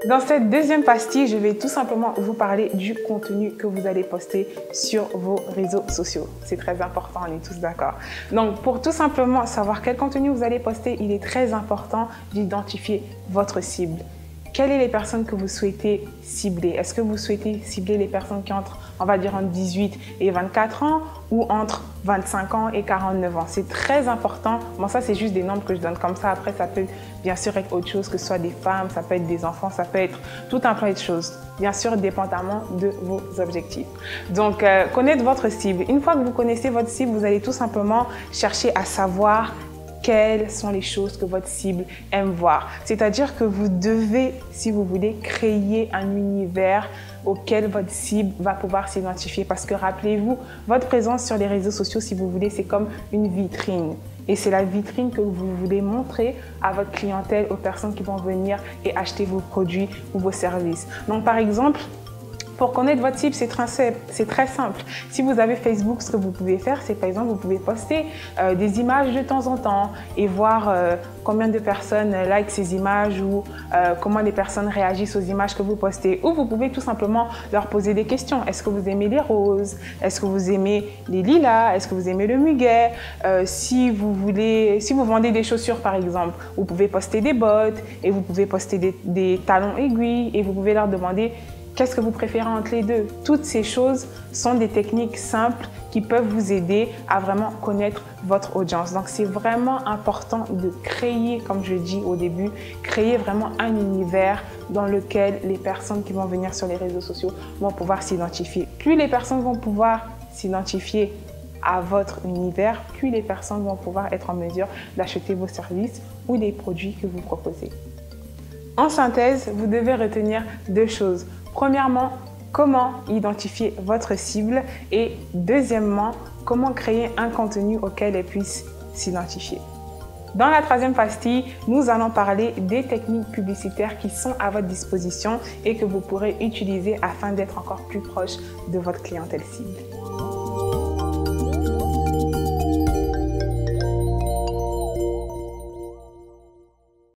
Dans cette deuxième pastille, je vais tout simplement vous parler du contenu que vous allez poster sur vos réseaux sociaux. C'est très important, on est tous d'accord. Donc, pour tout simplement savoir quel contenu vous allez poster, il est très important d'identifier votre cible. Quelles sont les personnes que vous souhaitez cibler? Est-ce que vous souhaitez cibler les personnes qui entrent, on va dire, entre 18 et 24 ans ou entre 25 ans et 49 ans? C'est très important. Bon, ça, c'est juste des nombres que je donne comme ça. Après, ça peut bien sûr être autre chose, que ce soit des femmes, ça peut être des enfants, ça peut être tout un tas de choses. Bien sûr, dépendamment de vos objectifs. Donc, connaître votre cible. Une fois que vous connaissez votre cible, vous allez tout simplement chercher à savoir quelles sont les choses que votre cible aime voir. C'est-à-dire que vous devez, si vous voulez, créer un univers auquel votre cible va pouvoir s'identifier. Parce que rappelez-vous, votre présence sur les réseaux sociaux, si vous voulez, c'est comme une vitrine. Et c'est la vitrine que vous voulez montrer à votre clientèle, aux personnes qui vont venir et acheter vos produits ou vos services. Donc, par exemple, pour connaître votre cible, c'est très simple. Si vous avez Facebook, ce que vous pouvez faire, c'est par exemple, vous pouvez poster des images de temps en temps et voir combien de personnes like ces images ou comment les personnes réagissent aux images que vous postez. Ou vous pouvez tout simplement leur poser des questions. Est-ce que vous aimez les roses? Est-ce que vous aimez les lilas? Est-ce que vous aimez le muguet? Si vous vendez des chaussures par exemple, vous pouvez poster des bottes et vous pouvez poster des talons aiguilles et vous pouvez leur demander qu'est-ce que vous préférez entre les deux? Toutes ces choses sont des techniques simples qui peuvent vous aider à vraiment connaître votre audience. Donc, c'est vraiment important de créer, comme je dis au début, créer vraiment un univers dans lequel les personnes qui vont venir sur les réseaux sociaux vont pouvoir s'identifier. Plus les personnes vont pouvoir s'identifier à votre univers, plus les personnes vont pouvoir être en mesure d'acheter vos services ou les produits que vous proposez. En synthèse, vous devez retenir deux choses. Premièrement, comment identifier votre cible et deuxièmement, comment créer un contenu auquel elle puisse s'identifier. Dans la troisième pastille, nous allons parler des techniques publicitaires qui sont à votre disposition et que vous pourrez utiliser afin d'être encore plus proche de votre clientèle cible.